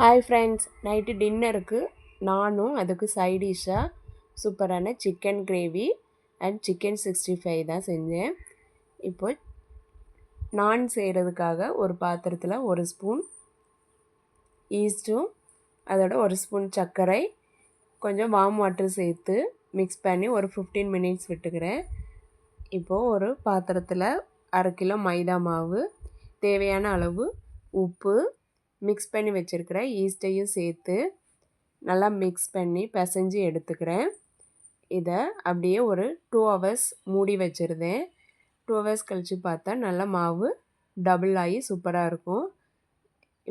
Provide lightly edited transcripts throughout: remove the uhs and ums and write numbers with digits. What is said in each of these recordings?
Hi friends, night டின்னருக்கு நானும் அதுக்கு சைடிஷ்ஷாக சூப்பரான சிக்கன் கிரேவி அண்ட் சிக்கன் 65 தான் செஞ்சேன். இப்போ நான் செய்கிறதுக்காக ஒரு பாத்திரத்தில் 1 ஸ்பூன் ஈஸ்ட்டும் அதோட 1 ஸ்பூன் சர்க்கரை கொஞ்சம் வார்ம் வாட்டர் சேர்த்து மிக்ஸ் பண்ணி ஒரு 15 மினிட்ஸ் விட்டுக்கிறேன். இப்போது ஒரு பாத்திரத்தில் 1/2 கிலோ மைதா மாவு, தேவையான அளவு உப்பு, மிக்ஸ் பண்ணி வச்சுருக்கிற ஈஸ்ட்டையும் சேர்த்து நல்லா மிக்ஸ் பண்ணி பிசைஞ்சு எடுத்துக்கிறேன். இதை அப்படியே ஒரு 2 ஹவர்ஸ் மூடி வச்சுருந்தேன். 2 ஹவர்ஸ் கழித்து பார்த்தா நல்லா மாவு டபுள் ஆகி சூப்பராக இருக்கும்.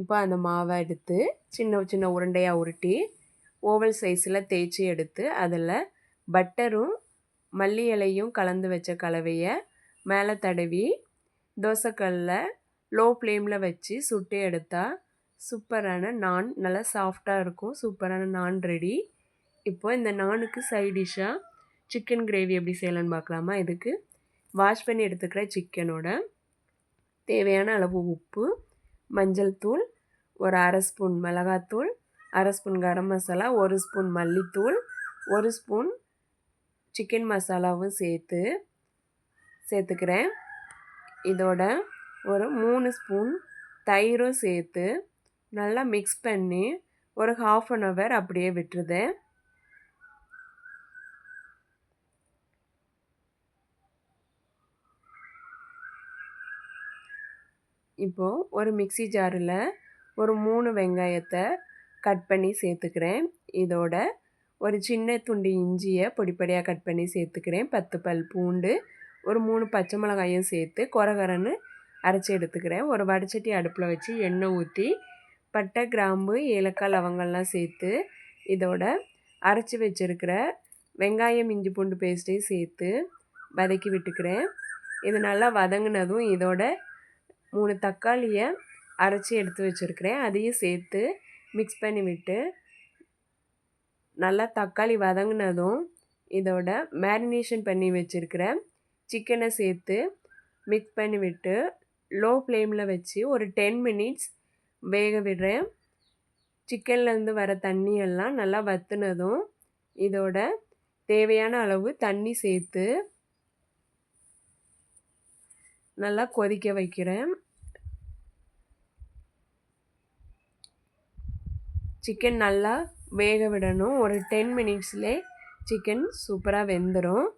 இப்போ அந்த மாவை எடுத்து சின்ன சின்ன உருண்டையாக உருட்டி ஓவல் சைஸில் தேய்ச்சி எடுத்து அதில் பட்டரும் மல்லி இலையும் கலந்து வச்ச கலவையை மேலே தடவி தோசைக்கல்லில் லோ ஃப்ளேமில் வச்சு சுட்டு எடுத்தால் சூப்பரான நான் நல்லா சாஃப்டாக இருக்கும். சூப்பரான நான் ரெடி. இப்போ இந்த நானுக்கு சைட் டிஷ்ஷாக சிக்கன் கிரேவி எப்படி செய்யலான்னு பார்க்கலாமா. இதுக்கு வாஷ் பண்ணி எடுத்துக்கிற சிக்கனோட தேவையான அளவு உப்பு, மஞ்சள் தூள், ஒரு 1/2 ஸ்பூன் மிளகாத்தூள், 1/2 ஸ்பூன் கரம் மசாலா, 1 ஸ்பூன் மல்லித்தூள், 1 ஸ்பூன் சிக்கன் மசாலாவும் சேர்த்துக்கிறேன். இதோட ஒரு 3 ஸ்பூன் தயிரும் சேர்த்து நல்லா மிக்ஸ் பண்ணி ஒரு 1/2 ஹவர் அப்படியே விட்டுருதேன். இப்போது ஒரு மிக்ஸி ஜாரில் ஒரு 3 வெங்காயத்தை கட் பண்ணி சேர்த்துக்கிறேன். இதோட ஒரு சின்ன துண்டு இஞ்சியை பொடிப்படியாக கட் பண்ணி சேர்த்துக்கிறேன். 10 பல் பூண்டு, ஒரு 3 பச்சை மிளகாயும் சேர்த்து கொரகரன்னு அரைச்சி எடுத்துக்கிறேன். ஒரு வடைச்சட்டி அடுப்பில் வச்சு எண்ணெய் ஊற்றி பட்டை, கிராம்பு, ஏலக்காய், லவங்கள்லாம் சேர்த்து இதோட அரைச்சி வச்சுருக்கிற வெங்காயம் இஞ்சி பூண்டு பேஸ்ட்டையும் சேர்த்து வதக்கி விட்டுக்கிறேன். இது நல்லா வதங்கினதும் இதோட 3 தக்காளியை அரைச்சி எடுத்து வச்சுருக்கிறேன். அதையும் சேர்த்து மிக்ஸ் பண்ணி விட்டு நல்லா தக்காளி வதங்கினதும் இதோட மேரினேஷன் பண்ணி வச்சுருக்கிற சிக்கனை சேர்த்து மிக்ஸ் பண்ணி விட்டு லோ ஃப்ளேமில் வச்சு ஒரு 10 மினிட்ஸ் வேக விடுறேன். சிக்கன்லேருந்து வர தண்ணியெல்லாம் நல்லா வற்றுனதும் இதோட தேவையான அளவு தண்ணி சேர்த்து நல்லா கொதிக்க வைக்கிறேன். சிக்கன் நல்லா வேக விடணும். ஒரு 10 மினிட்ஸ்லேயே சிக்கன் சூப்பராக வெந்துடும்.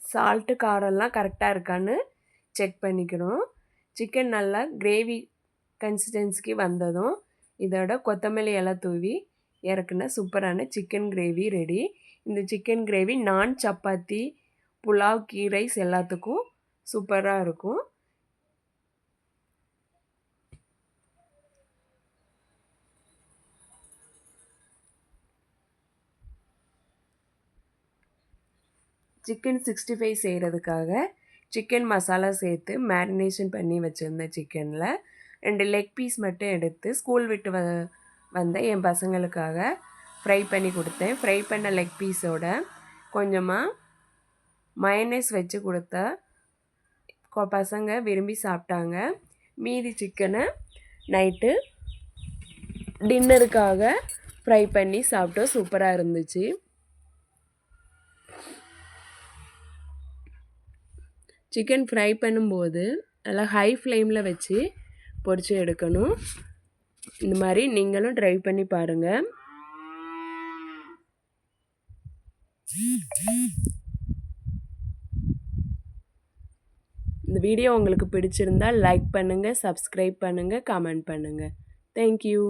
சால்ட்டு காரம்லாம் கரெக்டாக இருக்கான்னு செக் பண்ணிக்கணும். சிக்கன் நல்லா கிரேவி கன்சிஸ்டன்சிக்கு வந்ததும் இதோட கொத்தமல்லி எல்லாம் தூவி இறக்குன சூப்பரான சிக்கன் கிரேவி ரெடி. இந்த சிக்கன் கிரேவி நான், சப்பாத்தி, புலாவ், கீ ரைஸ் எல்லாத்துக்கும் சூப்பராக இருக்கும். சிக்கன் 65 செய்கிறதுக்காக சிக்கன் மசாலா சேர்த்து மேரினேஷன் பண்ணி வச்சுருந்த சிக்கனில் 2 லெக் பீஸ் மட்டும் எடுத்து ஸ்கூல் விட்டு வந்த என் பசங்களுக்காக ஃப்ரை பண்ணி கொடுத்தேன். ஃப்ரை பண்ண லெக் பீஸோட கொஞ்சமாக மயனஸ் வச்சு கொடுத்தா பசங்க விரும்பி சாப்பிட்டாங்க. மீதி சிக்கனை நைட்டு டின்னருக்காக ஃப்ரை பண்ணி சாப்பிட்டோம். சூப்பராக இருந்துச்சு. சிக்கன் ஃப்ரை பண்ணும்போது நல்லா ஹை ஃப்ளேமில் வச்சு பொரித்து எடுக்கணும். இந்த மாதிரி நீங்களும் ட்ரை பண்ணி பாருங்கள். இந்த வீடியோ உங்களுக்கு பிடிச்சிருந்தால் லைக் பண்ணுங்கள், சப்ஸ்கிரைப் பண்ணுங்கள், கமெண்ட் பண்ணுங்கள். தேங்க்யூ.